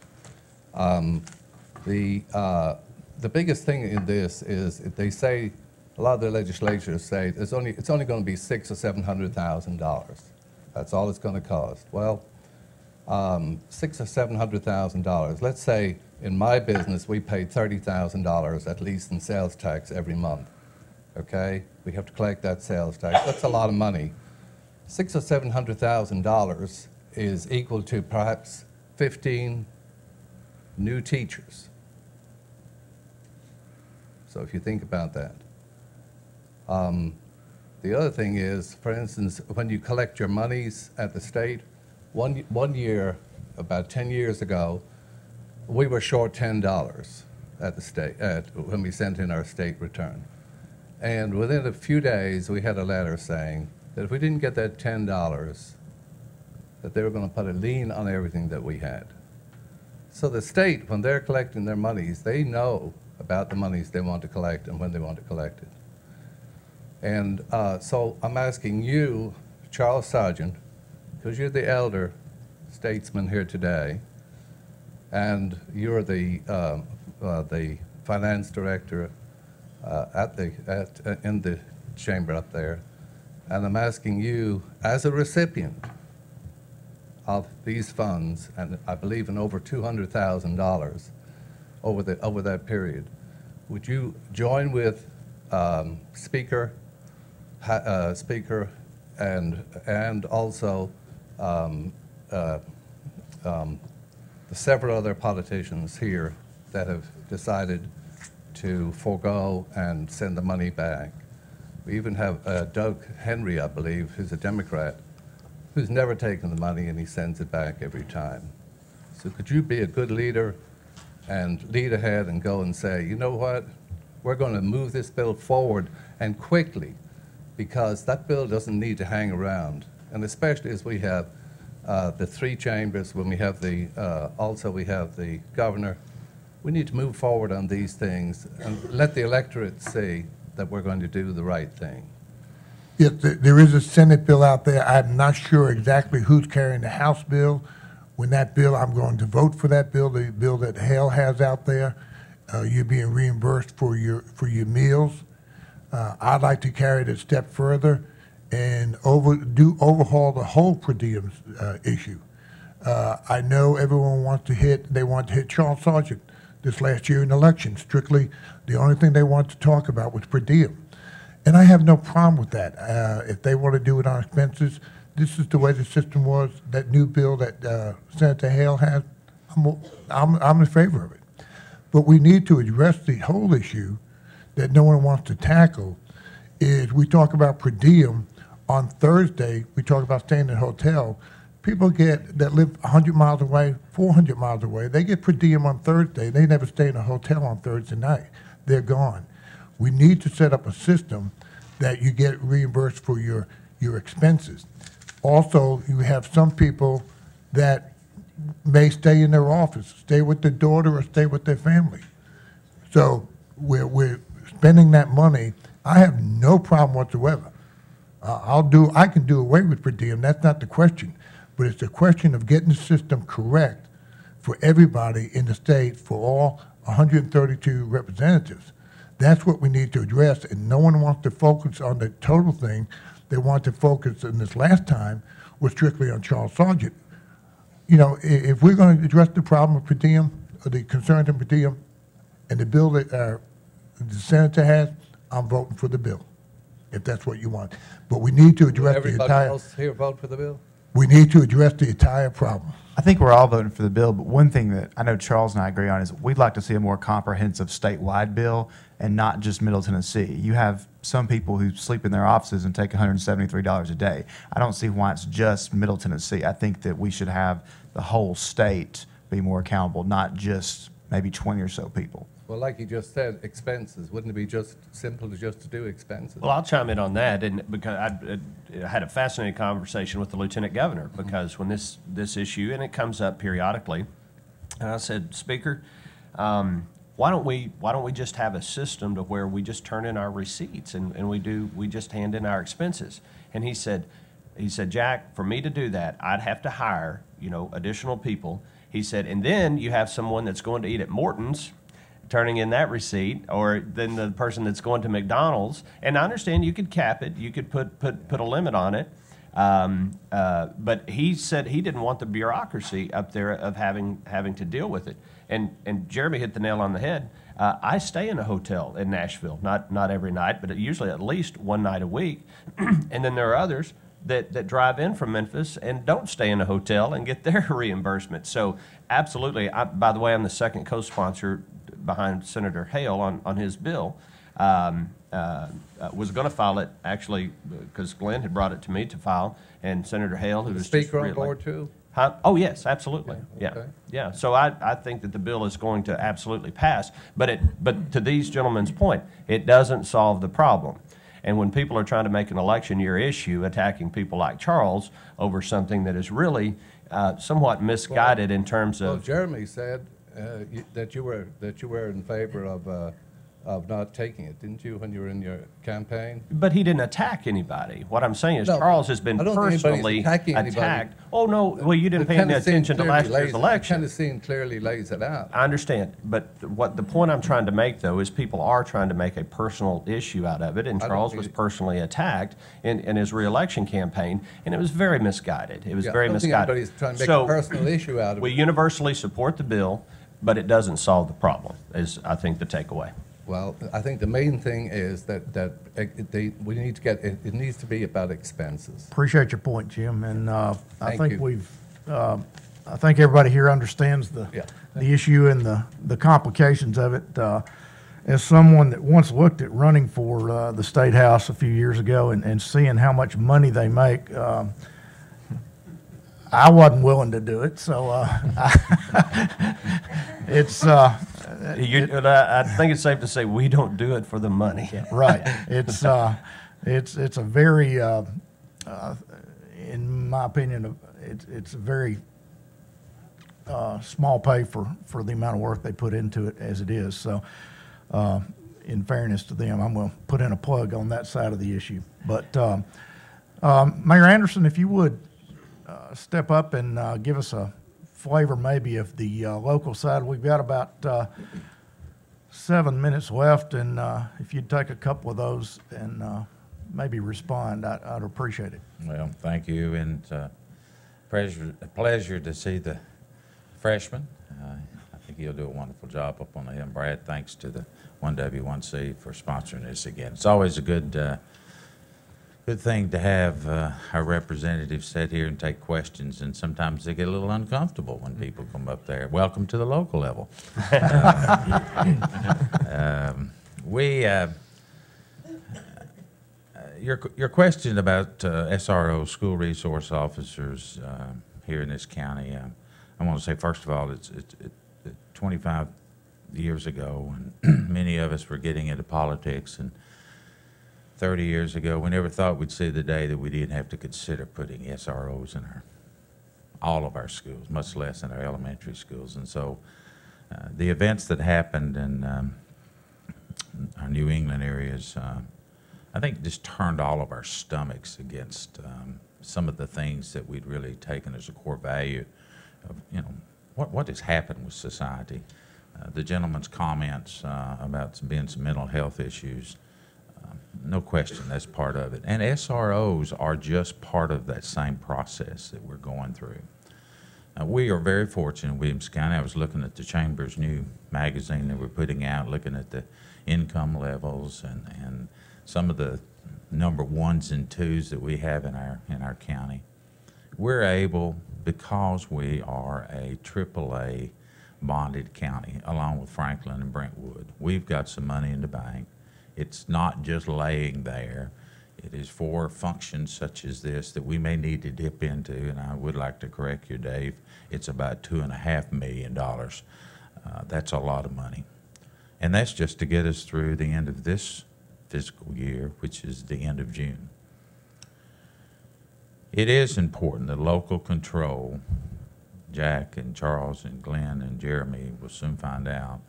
The biggest thing in this is they say, a lot of the legislatures say it's only going to be $600,000 or $700,000. That's all it's going to cost. Well, $600,000 or $700,000. Let's say in my business we pay $30,000 at least in sales tax every month. Okay, we have to collect that sales tax. That's a lot of money. $600,000 or $700,000 is equal to perhaps 15 new teachers. So if you think about that. The other thing is, for instance, when you collect your monies at the state, one year, about 10 years ago, we were short $10 at the state when we sent in our state return. And within a few days, we had a letter saying that if we didn't get that $10, that they were going to put a lien on everything that we had. So the state, when they're collecting their monies, they know about the monies they want to collect and when they want to collect it. And so I'm asking you, Charles Sargent, because you're the elder statesman here today, and you're the finance director in the chamber up there, and I'm asking you, as a recipient of these funds, and I believe in over $200,000 over that period, would you join with Speaker and also the several other politicians here that have decided to forego and send the money back? We even have Doug Henry, I believe, who's a Democrat, who's never taken the money and he sends it back every time. So could you be a good leader and lead ahead and go and say, you know what, we're going to move this bill forward and quickly, because that bill doesn't need to hang around. And especially as we have the three chambers, when we have also we have the governor, we need to move forward on these things and let the electorate see that we're going to do the right thing. Yes, there is a Senate bill out there. I'm not sure exactly who's carrying the House bill. When that bill, I'm going to vote for that bill, the bill that Hale has out there. You're being reimbursed for your meals. I'd like to carry it a step further and overhaul the whole per diem issue. I know everyone wants to hit Charles Sargent this last year in the election. Strictly, the only thing they want to talk about was per diem. And I have no problem with that. If they want to do it on expenses, this is the way the system was. That new bill that Senator Hale has, I'm in favor of it. But we need to address the whole issue that no one wants to tackle. Is we talk about per diem on Thursday, we talk about staying in a hotel. People that live 100 miles away, 400 miles away, they get per diem on Thursday. They never stay in a hotel on Thursday night. They're gone. We need to set up a system that you get reimbursed for your expenses. Also, you have some people that may stay in their office, stay with their daughter or stay with their family. So we're spending that money. I have no problem whatsoever. I can do away with per diem. That's not the question. But it's a question of getting the system correct for everybody in the state, for all 132 representatives. That's what we need to address, and no one wants to focus on the total thing. They want to focus, in this last time, was strictly on Charles Sargent. You know, if we're going to address the problem of per diem, or the concerns of per diem, and the bill that the senator has, I'm voting for the bill, if that's what you want. But we need to address the entire... Everybody else here vote for the bill? We need to address the entire problem. I think we're all voting for the bill, but one thing that I know Charles and I agree on is we'd like to see a more comprehensive statewide bill and not just Middle Tennessee. You have some people who sleep in their offices and take $173 a day. I don't see why it's just Middle Tennessee. I think that we should have the whole state be more accountable, not just maybe 20 or so people. Well, like you just said, expenses. Wouldn't it be just simple to do expenses? Well, I'll chime in on that, and because I had a fascinating conversation with the lieutenant governor, because when this issue, and it comes up periodically, and I said, Speaker, why don't we just have a system to where we just turn in our receipts and we just hand in our expenses? And he said, Jack, for me to do that, I'd have to hire, additional people. He said, and then you have someone that's going to eat at Morton's, turning in that receipt, or then the person that's going to McDonald's. And I understand you could cap it, you could put a limit on it, but he said he didn't want the bureaucracy up there of having to deal with it. And Jeremy hit the nail on the head. I stay in a hotel in Nashville, not every night, but usually at least one night a week. And then there are others that drive in from Memphis and don't stay in a hotel and get their reimbursement. So absolutely, by the way, I'm the second co-sponsor behind Senator Hale on his bill. Was going to file it, actually, because Glen had brought it to me to file, and Senator Hale, who was Speaker on board too? Huh? Oh, yes, absolutely. Yeah. Okay. Yeah. So I think that the bill is going to absolutely pass. But to these gentlemen's point, it doesn't solve the problem. And when people are trying to make an election year issue, attacking people like Charles over something that is really somewhat misguided in terms of. Well, Jeremy said that you were in favor of not taking it, didn't you, when you were in your campaign? But he didn't attack anybody. What I'm saying is No, Charles has been I don't think personally anybody's attacking anybody. attacked. Oh, no, well, you didn't pay any attention to last year's election. Tennessee clearly lays it out. I understand, but what the point I'm trying to make, though, is people are trying to make a personal issue out of it, and Charles was personally attacked in his reelection campaign, and it was very misguided. It was very misguided. I don't think anybody's trying to make a personal issue out of it. We universally support the bill, but it doesn't solve the problem, is, I think, the takeaway. Well, I think the main thing is that we need to get it needs to be about expenses. Appreciate your point, Jim, and I Thank think you. I think everybody here understands the issue and the complications of it. As someone that once looked at running for the State House a few years ago and seeing how much money they make, I wasn't willing to do it, so it's. I think it's safe to say we don't do it for the money. Right. It's a very, in my opinion, it's a very small pay for the amount of work they put into it as it is. So, in fairness to them, I'm going to put in a plug on that side of the issue. But Mayor Anderson, if you would step up and give us a flavor maybe of the local side. We've got about 7 minutes left, and if you'd take a couple of those and maybe respond, I'd appreciate it. Well, thank you, and a pleasure to see the freshman. I think he'll do a wonderful job up on the hill. Brad, thanks to the 1W1C for sponsoring this again. It's always a good thing to have our representatives sit here and take questions, and sometimes they get a little uncomfortable when people come up there. Welcome to the local level. Your question about SRO, school resource officers here in this county, I want to say, first of all, it's 25 years ago, and many of us were getting into politics, and 30 years ago, we never thought we'd see the day that we didn't have to consider putting SROs in all of our schools, much less in our elementary schools. And so the events that happened in our New England areas, I think just turned all of our stomachs against some of the things that we'd really taken as a core value of, what has happened with society. The gentleman's comments about being some mental health issues, no question, that's part of it. And SROs are just part of that same process that we're going through. We are very fortunate in Williamson County. I was looking at the Chamber's new magazine that we're putting out, looking at the income levels and some of the number 1s and 2s that we have in our county. We're able, because we are a AAA bonded county, along with Franklin and Brentwood. We've got some money in the bank. It's not just laying there. It is for functions such as this that we may need to dip into, and I would like to correct you, Dave. It's about $2.5 million. That's a lot of money. And that's just to get us through the end of this fiscal year, which is the end of June. It is important that local control, Jack and Charles and Glen and Jeremy will soon find out.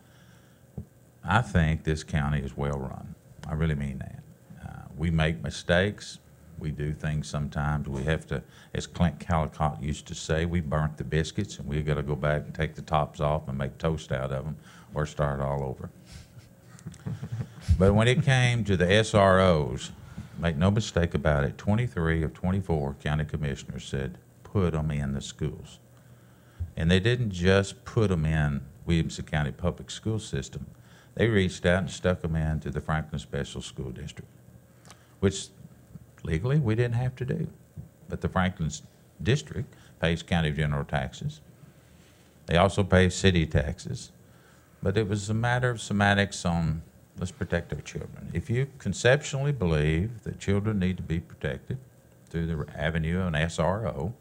I think this county is well run. I really mean that. We make mistakes. We do things sometimes. We have to, as Clint Callicott used to say, we burnt the biscuits and we got to go back and take the tops off and make toast out of them or start all over. But when it came to the SROs, make no mistake about it, 23 of 24 county commissioners said, put them in the schools. And they didn't just put them in Williamson County Public School System. They reached out and stuck them into the Franklin Special School District, which legally we didn't have to do. But the Franklin District pays county general taxes. They also pay city taxes. But it was a matter of semantics on let's protect our children. If you conceptually believe that children need to be protected through the avenue of an SRO,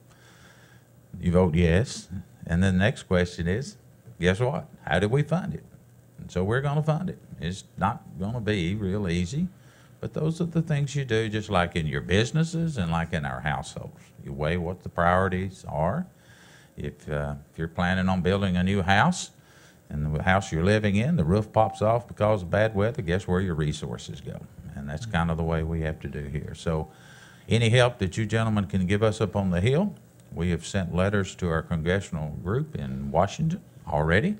you vote yes. And then the next question is, guess what? How do we fund it? And so we're going to fund it. It's not going to be real easy, but those are the things you do, just like in your businesses and like in our households. You weigh what the priorities are. If you're planning on building a new house, and the house you're living in, the roof pops off because of bad weather, guess where your resources go? And that's kind of the way we have to do here. So any help that you gentlemen can give us up on the Hill, we have sent letters to our congressional group in Washington already.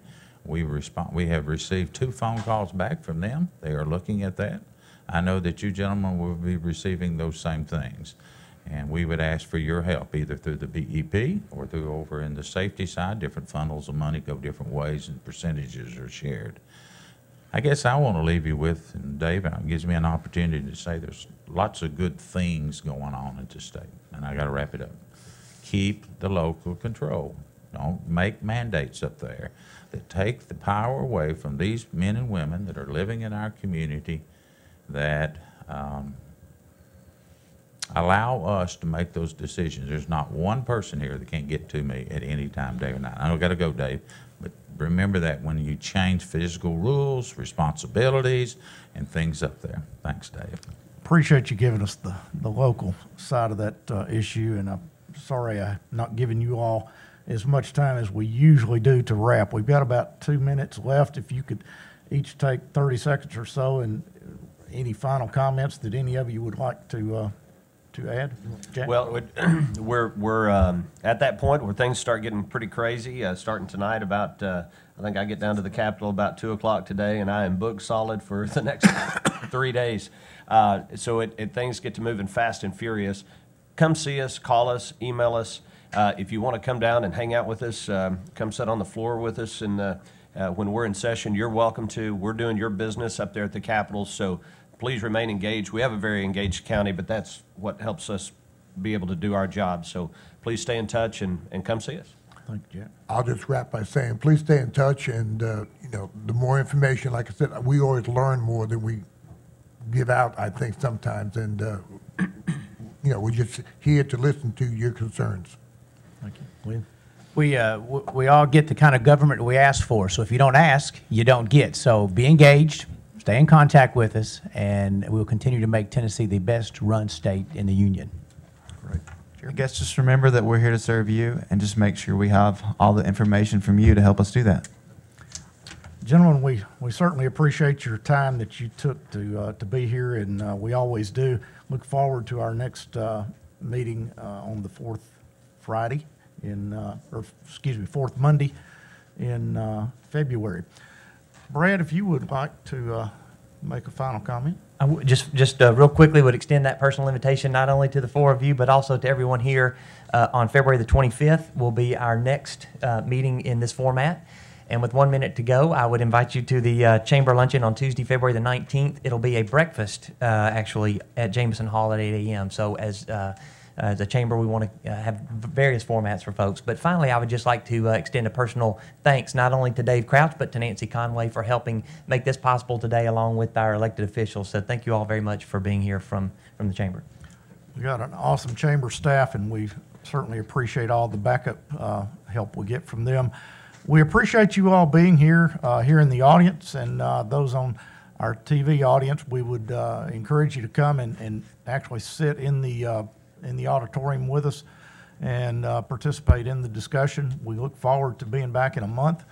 We have received 2 phone calls back from them. They are looking at that. I know that you gentlemen will be receiving those same things. And we would ask for your help, either through the BEP or through over in the safety side. Different funnels of money go different ways and percentages are shared. I guess I want to leave you with, and Dave, it gives me an opportunity to say there's lots of good things going on at the state. And I got to wrap it up. Keep the local control. Don't make mandates up there that take the power away from these men and women that are living in our community that allow us to make those decisions. There's not one person here that can't get to me at any time, day or night. I don't got to go, Dave, but remember that when you change physical rules, responsibilities, and things up there. Thanks, Dave. Appreciate you giving us the local side of that issue, and I'm sorry I'm not giving you all as much time as we usually do to wrap. We've got about 2 minutes left. If you could each take 30 seconds or so, and any final comments that any of you would like to add? Jack? Well, we're at that point where things start getting pretty crazy, starting tonight about, I think I get down to the Capitol about 2 o'clock today, and I am booked solid for the next 3 days. So things get to moving fast and furious. Come see us, call us, email us. If you want to come down and hang out with us, come sit on the floor with us, and when we're in session, you're welcome to. We're doing your business up there at the Capitol, so please remain engaged. We have a very engaged county, but that's what helps us be able to do our job. So please stay in touch and come see us. Thank you, Jack. I'll just wrap by saying, please stay in touch, and the more information, like I said, we always learn more than we give out, I think, sometimes, and we're just here to listen to your concerns. Thank you. Lynn? We all get the kind of government we ask for, so if you don't ask, you don't get. So be engaged. Stay in contact with us, and we'll continue to make Tennessee the best run state in the union. Great. I guess just remember that we're here to serve you, and just make sure we have all the information from you to help us do that. Gentlemen, we certainly appreciate your time that you took to be here, and we always do. Look forward to our next meeting on the fourth Monday in February. Brad, if you would like to make a final comment. I just real quickly would extend that personal invitation not only to the 4 of you, but also to everyone here. On February the 25th will be our next meeting in this format. And with 1 minute to go, I would invite you to the Chamber Luncheon on Tuesday, February the 19th. It'll be a breakfast, actually, at Jameson Hall at 8 a.m. So as As a chamber, we want to have various formats for folks. But finally, I would just like to extend a personal thanks not only to Dave Crouch, but to Nancy Conway for helping make this possible today, along with our elected officials. So thank you all very much for being here from the chamber. We got an awesome chamber staff, and we certainly appreciate all the backup help we get from them. We appreciate you all being here, here in the audience, and those on our TV audience. We would encourage you to come and actually sit in the auditorium with us and participate in the discussion. We look forward to being back in a month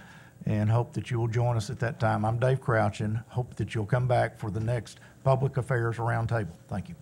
and hope that you will join us at that time. I'm Dave Crouch, and hope that you'll come back for the next Public Affairs Roundtable. Thank you.